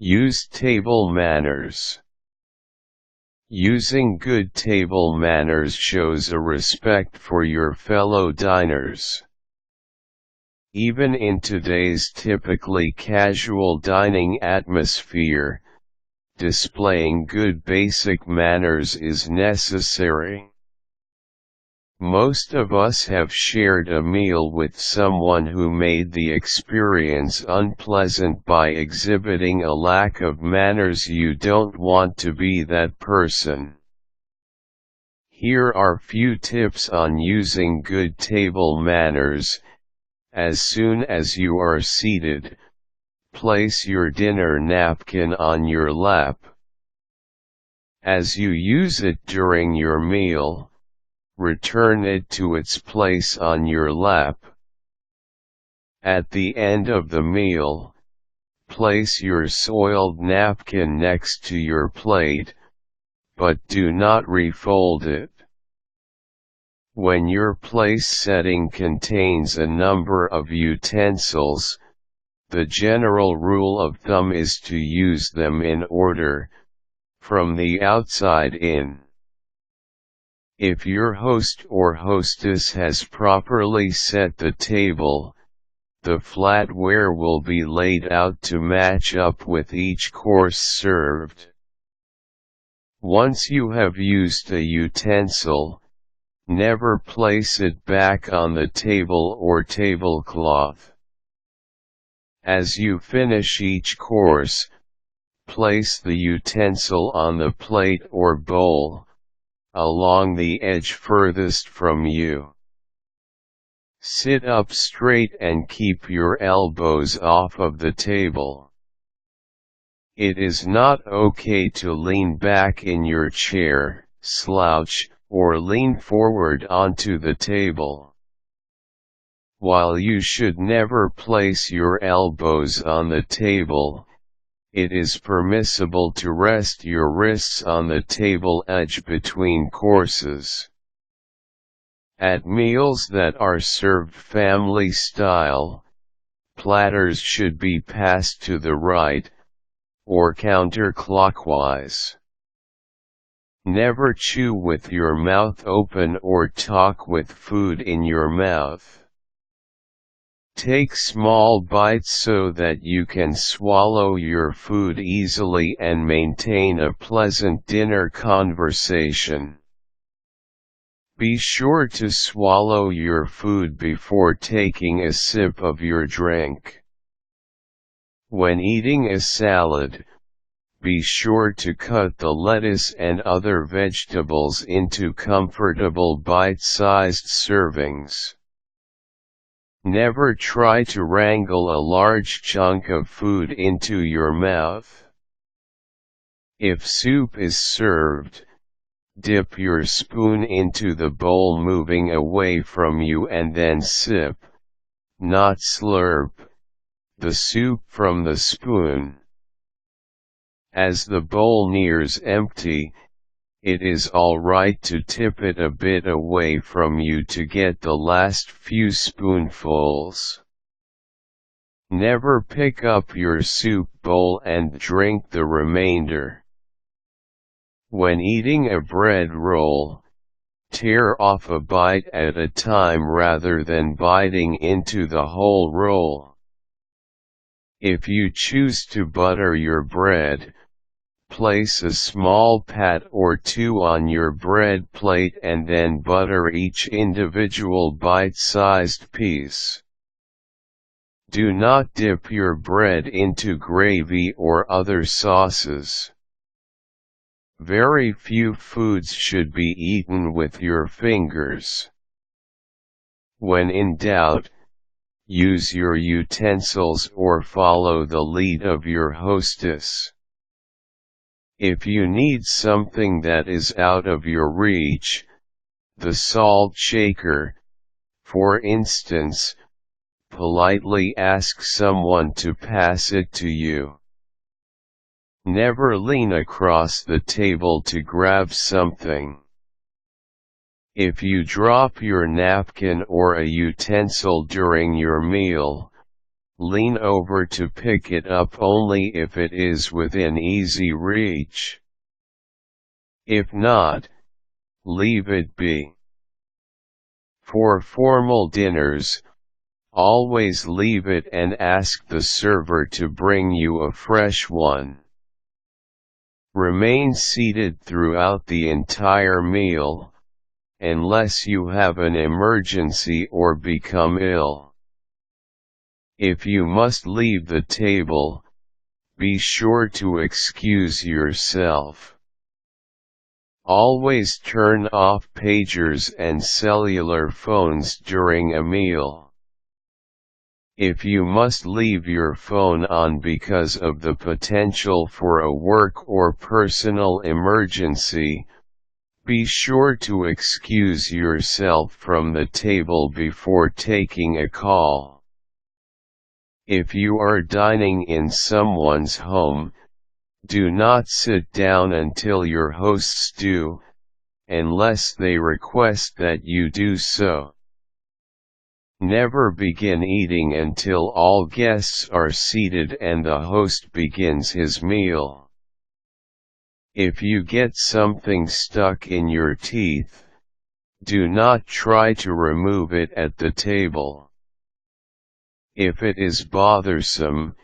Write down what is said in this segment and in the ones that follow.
Use table manners. Using good table manners shows a respect for your fellow diners. Even in today's typically casual dining atmosphere, displaying good basic manners is necessary. Most of us have shared a meal with someone who made the experience unpleasant by exhibiting a lack of manners. You don't want to be that person. Here are few tips on using good table manners. As soon as you are seated, place your dinner napkin on your lap. As you use it during your meal, return it to its place on your lap. At the end of the meal, place your soiled napkin next to your plate, but do not refold it. When your place setting contains a number of utensils, the general rule of thumb is to use them in order, from the outside in. If your host or hostess has properly set the table, the flatware will be laid out to match up with each course served. Once you have used a utensil, never place it back on the table or tablecloth. As you finish each course, place the utensil on the plate or bowl, along the edge furthest from you. Sit up straight and keep your elbows off of the table. It is not okay to lean back in your chair, slouch, or lean forward onto the table. While you should never place your elbows on the table, it is permissible to rest your wrists on the table edge between courses. At meals that are served family style, platters should be passed to the right, or counterclockwise. Never chew with your mouth open or talk with food in your mouth. Take small bites so that you can swallow your food easily and maintain a pleasant dinner conversation. Be sure to swallow your food before taking a sip of your drink. When eating a salad, be sure to cut the lettuce and other vegetables into comfortable bite-sized servings. Never try to wrangle a large chunk of food into your mouth. If soup is served, dip your spoon into the bowl moving away from you and then sip, not slurp, the soup from the spoon. As the bowl nears empty, it is all right to tip it a bit away from you to get the last few spoonfuls. Never pick up your soup bowl and drink the remainder. When eating a bread roll, tear off a bite at a time rather than biting into the whole roll. If you choose to butter your bread, place a small pat or two on your bread plate and then butter each individual bite-sized piece. Do not dip your bread into gravy or other sauces. Very few foods should be eaten with your fingers. When in doubt, use your utensils or follow the lead of your hostess. If you need something that is out of your reach, the salt shaker, for instance, politely ask someone to pass it to you. Never lean across the table to grab something. If you drop your napkin or a utensil during your meal, Lean over to pick it up only if it is within easy reach. If not, leave it be. For formal dinners, always leave it and ask the server to bring you a fresh one. Remain seated throughout the entire meal, unless you have an emergency or become ill. If you must leave the table, be sure to excuse yourself. Always turn off pagers and cellular phones during a meal. If you must leave your phone on because of the potential for a work or personal emergency, be sure to excuse yourself from the table before taking a call. If you are dining in someone's home, do not sit down until your hosts do, unless they request that you do so. Never begin eating until all guests are seated and the host begins his meal. If you get something stuck in your teeth, do not try to remove it at the table. If it is bothersome,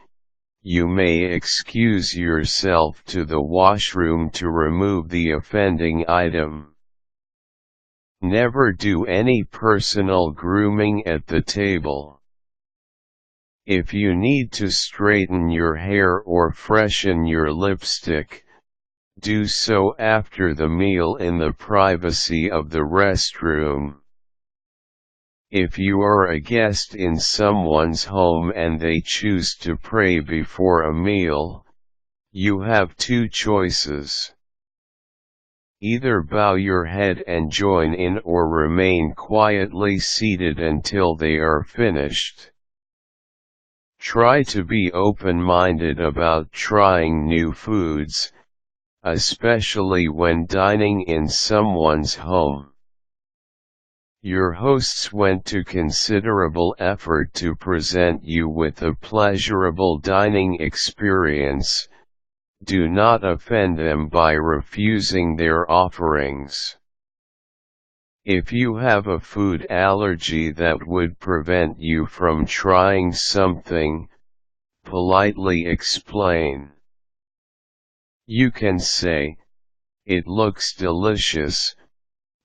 you may excuse yourself to the washroom to remove the offending item. Never do any personal grooming at the table. If you need to straighten your hair or freshen your lipstick, do so after the meal in the privacy of the restroom. If you are a guest in someone's home and they choose to pray before a meal, you have two choices. Either bow your head and join in or remain quietly seated until they are finished. Try to be open-minded about trying new foods, especially when dining in someone's home. Your hosts went to considerable effort to present you with a pleasurable dining experience. Do not offend them by refusing their offerings. If you have a food allergy that would prevent you from trying something, politely explain. You can say, "It looks delicious,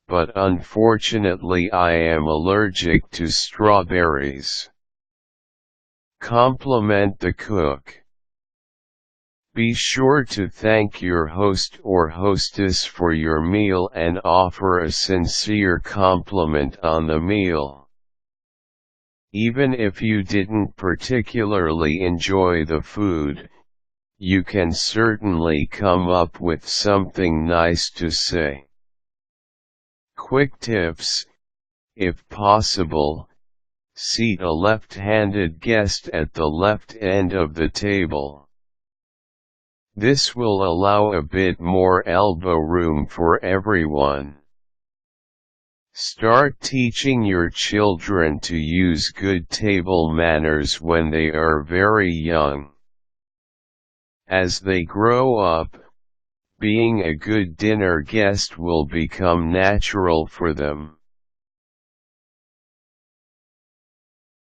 but unfortunately I am allergic to strawberries." Compliment the cook. Be sure to thank your host or hostess for your meal and offer a sincere compliment on the meal. Even if you didn't particularly enjoy the food, you can certainly come up with something nice to say. Quick tips: if possible, seat a left-handed guest at the left end of the table. This will allow a bit more elbow room for everyone. Start teaching your children to use good table manners when they are very young. As they grow up, being a good dinner guest will become natural for them.